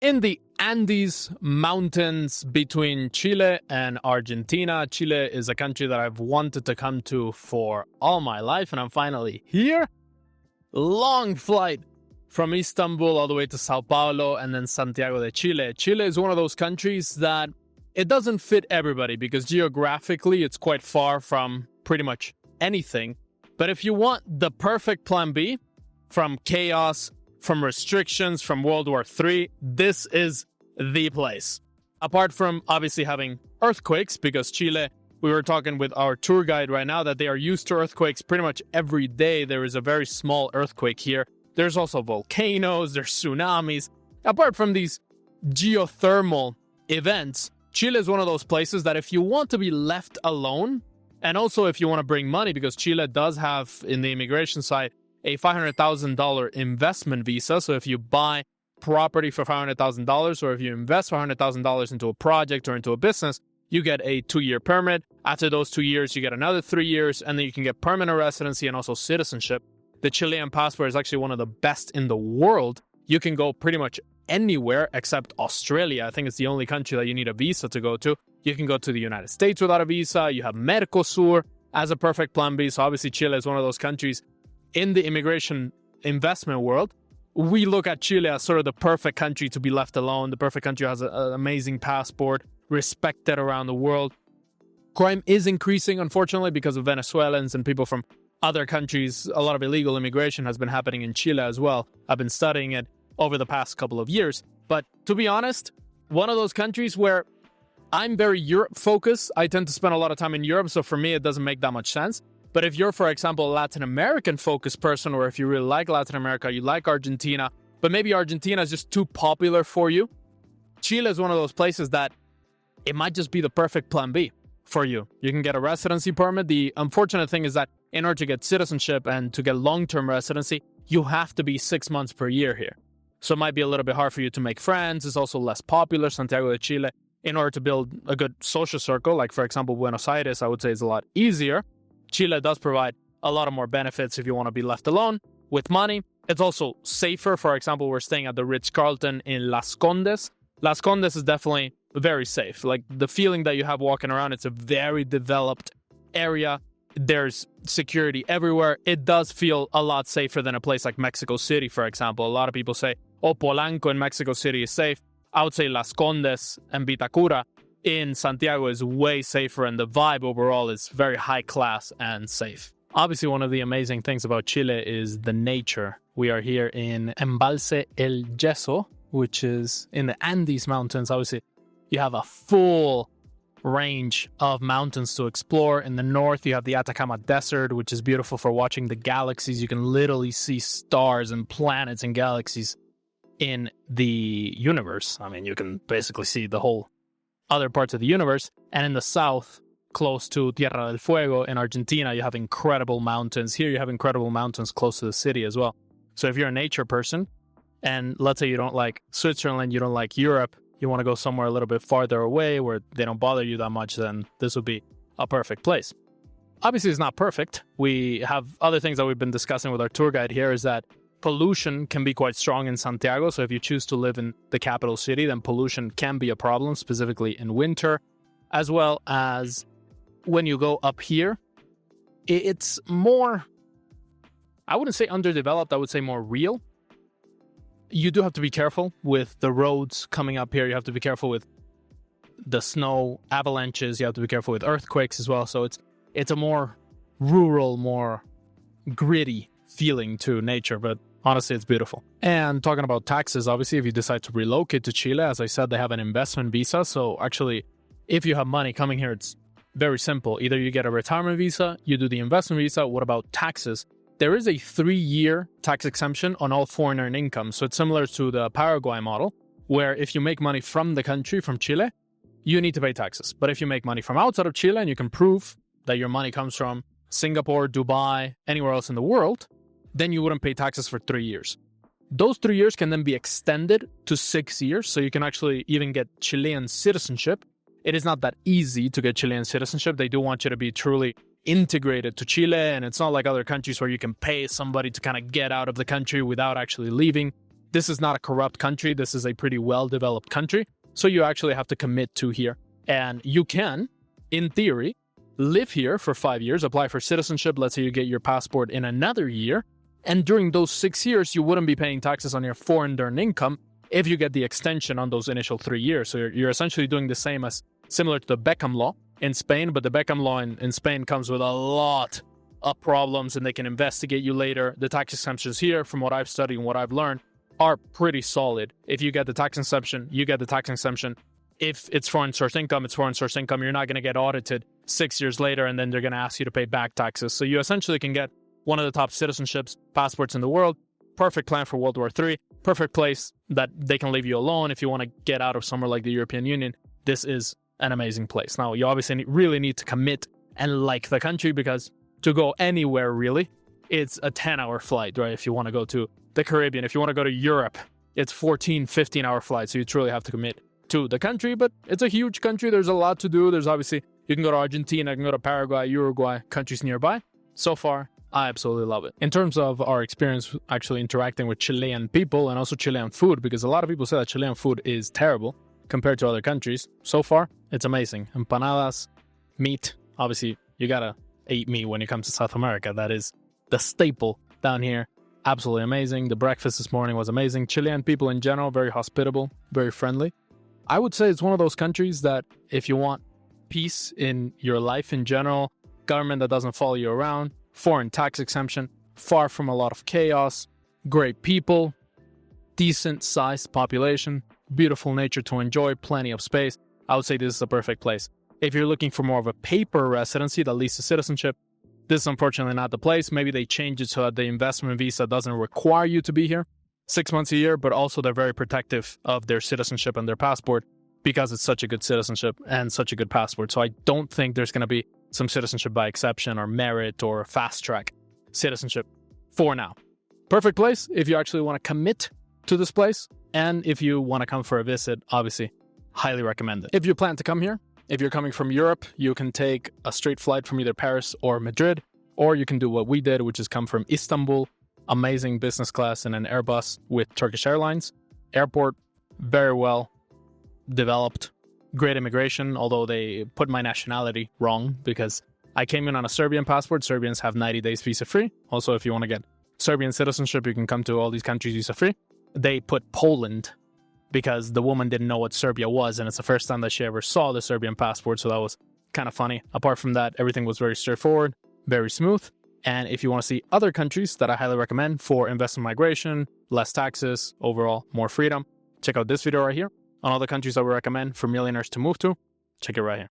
in the Andes Mountains between Chile and Argentina. Chile is a country that I've wanted to come to for all my life, and I'm finally here. Long flight from Istanbul all the way to Sao Paulo and then Santiago de Chile. Chile is one of those countries that it doesn't fit everybody because geographically it's quite far from pretty much anything. But if you want the perfect plan B, from chaos, from restrictions, from World War III, this is the place. Apart from obviously having earthquakes, because Chile, we were talking with our tour guide right now that they are used to earthquakes pretty much every day. There is a very small earthquake here. There's also volcanoes, there's tsunamis. Apart from these geothermal events, Chile is one of those places that if you want to be left alone, and also if you want to bring money, because Chile does have, in the immigration side, a $500,000 investment visa. So if you buy property for $500,000 or if you invest $500,000 into a project or into a business, you get a 2-year permit. After those 2 years, you get another 3 years, and then you can get permanent residency and also citizenship. The Chilean passport is actually one of the best in the world. You can go pretty much anywhere except Australia. I think it's the only country that you need a visa to go to. You can go to the United States without a visa. You have Mercosur as a perfect plan B. So obviously Chile is one of those countries in the immigration investment world. We look at Chile as sort of the perfect country to be left alone. The perfect country has an amazing passport, respected around the world. Crime is increasing, unfortunately, because of Venezuelans and people from other countries. A lot of illegal immigration has been happening in Chile as well. I've been studying it over the past couple of years. But to be honest, one of those countries where I'm very Europe-focused. I tend to spend a lot of time in Europe, so for me, it doesn't make that much sense. But if you're, for example, a Latin American-focused person, or if you really like Latin America, you like Argentina, but maybe Argentina is just too popular for you, Chile is one of those places that it might just be the perfect plan B for you. You can get a residency permit. The unfortunate thing is that in order to get citizenship and to get long-term residency, you have to be 6 months per year here. So it might be a little bit hard for you to make friends. It's also less popular, Santiago de Chile. In order to build a good social circle, like for example, Buenos Aires, I would say is a lot easier. Chile does provide a lot of more benefits if you want to be left alone with money. It's also safer. For example, we're staying at the Ritz-Carlton in Las Condes. Las Condes is definitely very safe. Like the feeling that you have walking around, it's a very developed area. There's security everywhere. It does feel a lot safer than a place like Mexico City, for example. A lot of people say, oh, Polanco in Mexico City is safe. I would say Las Condes and Vitacura in Santiago is way safer, and the vibe overall is very high class and safe. Obviously, one of the amazing things about Chile is the nature. We are here in Embalse El Yeso, which is in the Andes Mountains. Obviously, you have a full range of mountains to explore. In the north, you have the Atacama Desert, which is beautiful for watching the galaxies. You can literally see stars and planets and galaxies in the universe. I mean, you can basically see the whole other parts of the universe. And in the south, close to Tierra del Fuego in Argentina, you have incredible mountains. Here you have incredible mountains close to the city as well. So if you're a nature person, and let's say you don't like Switzerland, you don't like Europe, you want to go somewhere a little bit farther away where they don't bother you that much, then this would be a perfect place. Obviously, it's not perfect. We have other things that we've been discussing with our tour guide here is that pollution can be quite strong in Santiago. So if you choose to live in the capital city, then pollution can be a problem, specifically in winter, as well as when you go up here. It's more, I wouldn't say underdeveloped, I would say more real. You do have to be careful with the roads coming up here. You have to be careful with the snow, avalanches. You have to be careful with earthquakes as well. So it's a more rural, more gritty feeling to nature, but honestly, it's beautiful. And talking about taxes, obviously, if you decide to relocate to Chile, as I said, they have an investment visa. So actually, if you have money coming here, it's very simple. Either you get a retirement visa, you do the investment visa. What about taxes? There is a 3-year tax exemption on all foreign earned income. So it's similar to the Paraguay model, where if you make money from the country, from Chile, you need to pay taxes. But if you make money from outside of Chile and you can prove that your money comes from Singapore, Dubai, anywhere else in the world, then you wouldn't pay taxes for 3 years. Those 3 years can then be extended to 6 years, so you can actually even get Chilean citizenship. It is not that easy to get Chilean citizenship. They do want you to be truly integrated to Chile, and it's not like other countries where you can pay somebody to kind of get out of the country without actually leaving. this is not a corrupt country. This is a pretty well-developed country. So you actually have to commit to here. And you can, in theory, live here for 5 years, apply for citizenship. Let's say you get your passport in another year. And during those 6 years, you wouldn't be paying taxes on your foreign earned income if you get the extension on those initial 3 years. So you're essentially doing the same as similar to the Beckham law in Spain. But the Beckham law in Spain comes with a lot of problems, and they can investigate you later. The tax exemptions here, from what I've studied and what I've learned, are pretty solid. If you get the tax exemption, you get the tax exemption. If it's foreign source income, it's foreign source income. You're not going to get audited 6 years later, and then they're going to ask you to pay back taxes. So you essentially can get one of the top citizenships, passports in the world. Perfect plan for World War III. Perfect place that they can leave you alone if you want to get out of somewhere like the European Union. This is an amazing place. Now, you obviously really need to commit and like the country, because to go anywhere, really, it's a 10-hour flight, right? If you want to go to the Caribbean, if you want to go to Europe, it's 14, 15-hour flight. So you truly have to commit to the country, but it's a huge country. There's a lot to do. There's obviously, you can go to Argentina, you can go to Paraguay, Uruguay, countries nearby. So far, I absolutely love it. In terms of our experience actually interacting with Chilean people and also Chilean food, because a lot of people say that Chilean food is terrible compared to other countries. So far, it's amazing. Empanadas, meat. Obviously, you gotta eat meat when it comes to South America. That is the staple down here. Absolutely amazing. The breakfast this morning was amazing. Chilean people in general, very hospitable, very friendly. I would say it's one of those countries that if you want peace in your life in general, government that doesn't follow you around, foreign tax exemption, far from a lot of chaos, great people, decent sized population, beautiful nature to enjoy, plenty of space, I would say this is a perfect place. If you're looking for more of a paper residency that leads to citizenship, this is unfortunately not the place. Maybe they change it so that the investment visa doesn't require you to be here 6 months a year, but also they're very protective of their citizenship and their passport because it's such a good citizenship and such a good passport. So I don't think there's going to be some citizenship by exception or merit or fast track citizenship for now. Perfect place if you actually want to commit to this place, and if you want to come for a visit, obviously, highly recommend it. If you plan to come here, if you're coming from Europe, you can take a straight flight from either Paris or Madrid, or you can do what we did, which is come from Istanbul, amazing business class in an Airbus with Turkish Airlines. Airport, very well developed, great immigration, although they put my nationality wrong because I came in on a Serbian passport. Serbians have 90 days visa free. Also, if you want to get Serbian citizenship, you can come to all these countries visa free. They put Poland because the woman didn't know what Serbia was, and it's the first time that she ever saw the Serbian passport, so that was kind of funny. Apart from that, everything was very straightforward, very smooth. And if you want to see other countries that I highly recommend for investment migration, less taxes, overall more freedom, check out this video right here on all the countries that we recommend for millionaires to move to. Check it right here.